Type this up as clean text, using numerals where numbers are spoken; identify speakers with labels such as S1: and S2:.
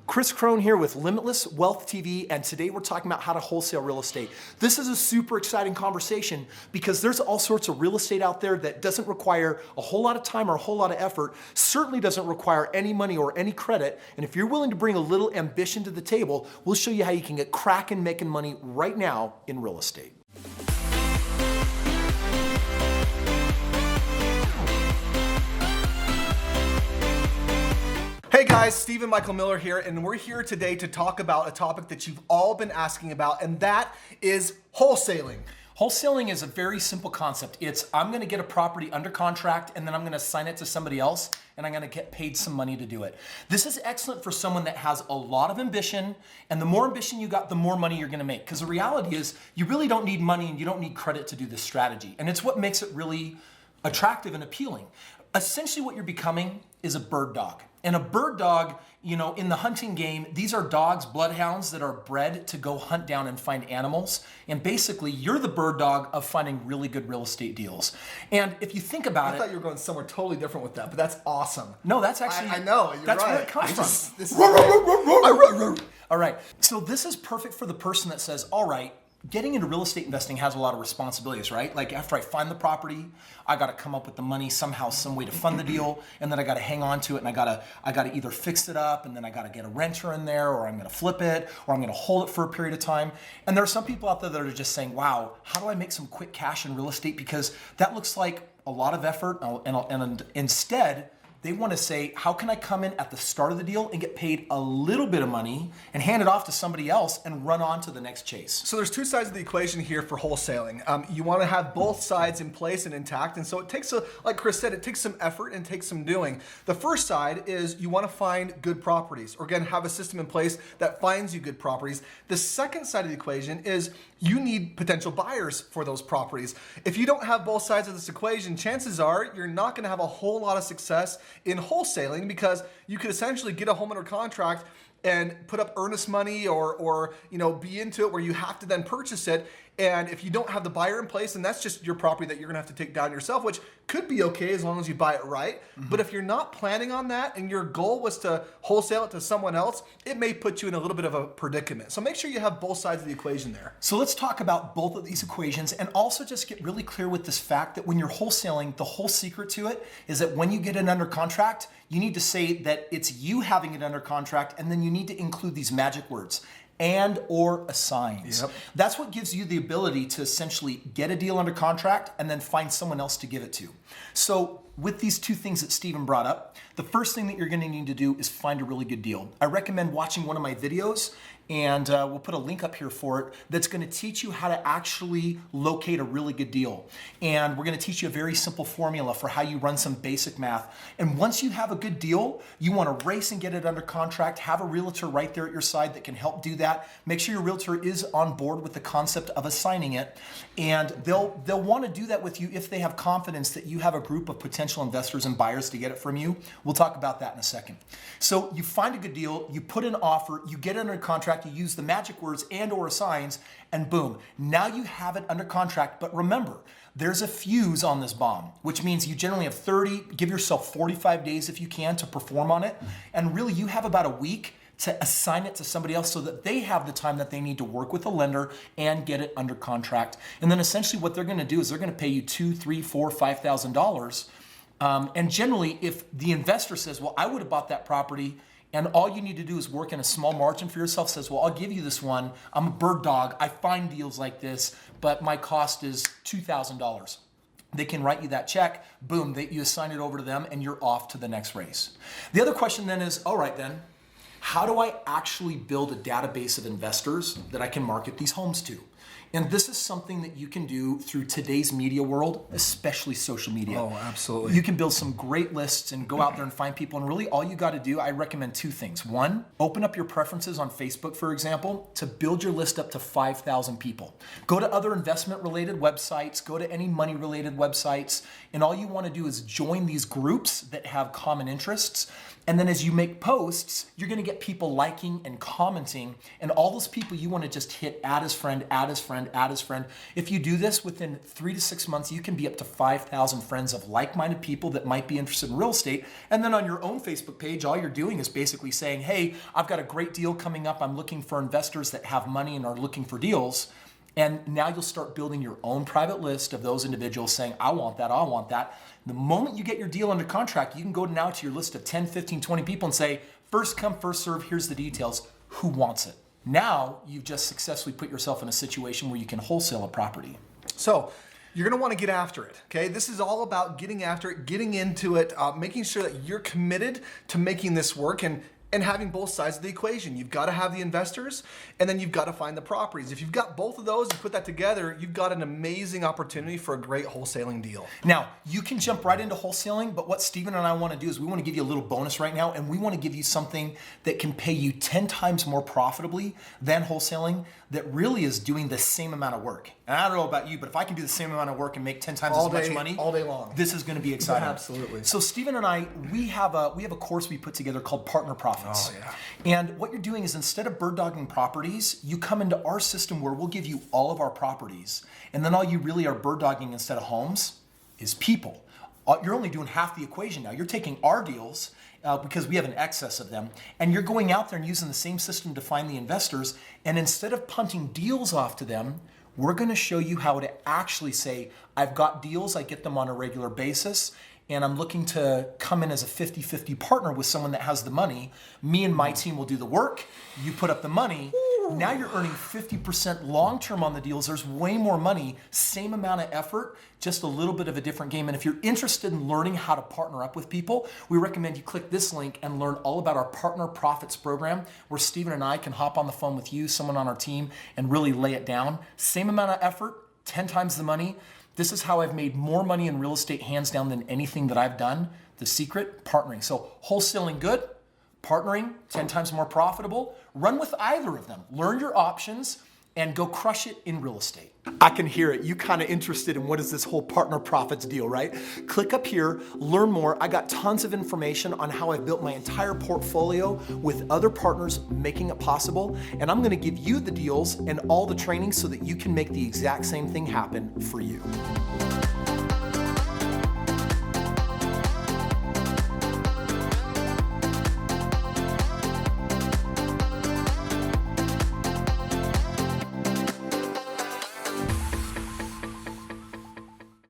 S1: Kris Krohn here with Limitless Wealth TV, and today we're talking about how to wholesale real estate. This is a super exciting conversation because there's all sorts of real estate out there that doesn't require a whole lot of time or a whole lot of effort, certainly doesn't require any money or any credit, and if you're willing to bring a little ambition to the table, we'll show you how you can get cracking making money right now in real estate.
S2: Hey guys, Stephen Michael Miller here, and we're here today to talk about a topic that you've all been asking about, and that is wholesaling.
S1: Wholesaling is a very simple concept. It's I'm gonna get a property under contract and then I'm gonna assign it to somebody else and I'm gonna get paid some money to do it. This is excellent for someone that has a lot of ambition, and the more ambition you got, the more money you're gonna make. Because the reality is you really don't need money and you don't need credit to do this strategy. And it's what makes it really attractive and appealing. Essentially what you're becoming is a bird dog. And a bird dog, you know, in the hunting game, these are dogs, bloodhounds that are bred to go hunt down and find animals. And basically, you're the bird dog of finding really good real estate deals. And if you think about it...
S2: I thought you were going somewhere totally different with that, but that's awesome.
S1: No, that's actually...
S2: I know, you're
S1: that's
S2: right.
S1: where it comes from. All right, so this is perfect for the person that says, all right, getting into real estate investing has a lot of responsibilities, right? Like after I find the property, I got to come up with the money somehow, some way to fund the deal, and then I got to hang on to it, and I got to either fix it up, and then I got to get a renter in there, or I'm going to flip it, or I'm going to hold it for a period of time. And there are some people out there that are just saying, wow, how do I make some quick cash in real estate? Because that looks like a lot of effort, and instead, they want to say, how can I come in at the start of the deal and get paid a little bit of money and hand it off to somebody else and run on to the next chase?
S2: So there's two sides of the equation here for wholesaling. You want to have both sides in place and intact. And so it takes, like Kris said, it takes some effort and takes some doing. The first side is you want to find good properties, or again, have a system in place that finds you good properties. The second side of the equation is you need potential buyers for those properties. If you don't have both sides of this equation, chances are you're not going to have a whole lot of success in wholesaling, because you could essentially get a home under contract and put up earnest money or you know, be into it where you have to then purchase it. And if you don't have the buyer in place, and that's just your property that you're gonna have to take down yourself, which could be okay as long as you buy it right. Mm-hmm. But if you're not planning on that and your goal was to wholesale it to someone else, it may put you in a little bit of a predicament. So make sure you have both sides of the equation there.
S1: So let's talk about both of these equations, and also just get really clear with this fact that when you're wholesaling, the whole secret to it is that when you get it under contract, you need to say that it's you having it under contract, and then you need to include these magic words: and or assigns. Yep. That's what gives you the ability to essentially get a deal under contract and then find someone else to give it to. So with these two things that Stephen brought up, the first thing that you're gonna need to do is find a really good deal. I recommend watching one of my videos, and we'll put a link up here for it, that's gonna teach you how to actually locate a really good deal. And we're gonna teach you a very simple formula for how you run some basic math. And once you have a good deal, you wanna race and get it under contract, have a realtor right there at your side that can help do that. Make sure your realtor is on board with the concept of assigning it. And they'll wanna do that with you if they have confidence that you have a group of potential investors and buyers to get it from you. We'll talk about that in a second. So you find a good deal, you put an offer, you get it under contract, you use the magic words and or assigns, and boom, now you have it under contract. But remember, there's a fuse on this bomb, which means you generally have 30, give yourself 45 days if you can to perform on it. And really you have about a week to assign it to somebody else so that they have the time that they need to work with a lender and get it under contract. And then essentially what they're gonna do is they're gonna pay you $2,000, $3,000, $4,000, $5,000. And generally, if the investor says, well, I would have bought that property, and all you need to do is work in a small margin for yourself, says, well, I'll give you this one. I'm a bird dog. I find deals like this, but my cost is $2,000. They can write you that check. Boom, you assign it over to them, and you're off to the next race. The other question then is, all right then, how do I actually build a database of investors that I can market these homes to? And this is something that you can do through today's media world, especially social media.
S2: Oh, absolutely.
S1: You can build some great lists and go out there and find people. And really all you got to do, I recommend two things. One, open up your preferences on Facebook, for example, to build your list up to 5,000 people. Go to other investment related websites, go to any money related websites. And all you want to do is join these groups that have common interests. And then as you make posts, you're going to get people liking and commenting. And all those people you want to just hit add as friend, add his friend, add his friend. If you do this within 3 to 6 months, you can be up to 5,000 friends of like-minded people that might be interested in real estate. And then on your own Facebook page, all you're doing is basically saying, hey, I've got a great deal coming up. I'm looking for investors that have money and are looking for deals. And now you'll start building your own private list of those individuals saying, I want that, I want that. The moment you get your deal under contract, you can go now to your list of 10, 15, 20 people and say, first come, first serve, here's the details. Who wants it? Now you've just successfully put yourself in a situation where you can wholesale a property.
S2: So you're gonna wanna get after it, okay? This is all about getting after it, getting into it, making sure that you're committed to making this work and having both sides of the equation. You've got to have the investors, and then you've got to find the properties. If you've got both of those, you put that together, you've got an amazing opportunity for a great wholesaling deal.
S1: Now, you can jump right into wholesaling, but what Steven and I want to do is we want to give you a little bonus right now, and we want to give you something that can pay you 10 times more profitably than wholesaling, that really is doing the same amount of work. And I don't know about you, but if I can do the same amount of work and make 10 times as much money
S2: all day long,
S1: this is going to be exciting.
S2: Yeah, absolutely.
S1: So Steven and I, we have a course we put together called Partner Profits.
S2: Oh, yeah.
S1: And what you're doing is instead of bird dogging properties, you come into our system where we'll give you all of our properties. And then all you really are bird dogging instead of homes is people. You're only doing half the equation now. You're taking our deals because we have an excess of them, and you're going out there and using the same system to find the investors. And instead of punting deals off to them, we're going to show you how to actually say, I've got deals, I get them on a regular basis, and I'm looking to come in as a 50-50 partner with someone that has the money. Me and my team will do the work. You put up the money. Now you're earning 50% long-term on the deals. There's way more money, same amount of effort, just a little bit of a different game. And if you're interested in learning how to partner up with people, we recommend you click this link and learn all about our Partner Profits program, where Steven and I can hop on the phone with you, someone on our team, and really lay it down. Same amount of effort, 10 times the money. This is how I've made more money in real estate hands down than anything that I've done. The secret, partnering. So wholesaling good, partnering 10 times more profitable. Run with either of them. Learn your options and go crush it in real estate. I can hear it. You kind of interested in what is this whole Partner Profits deal, right? Click up here, learn more. I got tons of information on how I've built my entire portfolio with other partners making it possible. And I'm gonna give you the deals and all the training so that you can make the exact same thing happen for you.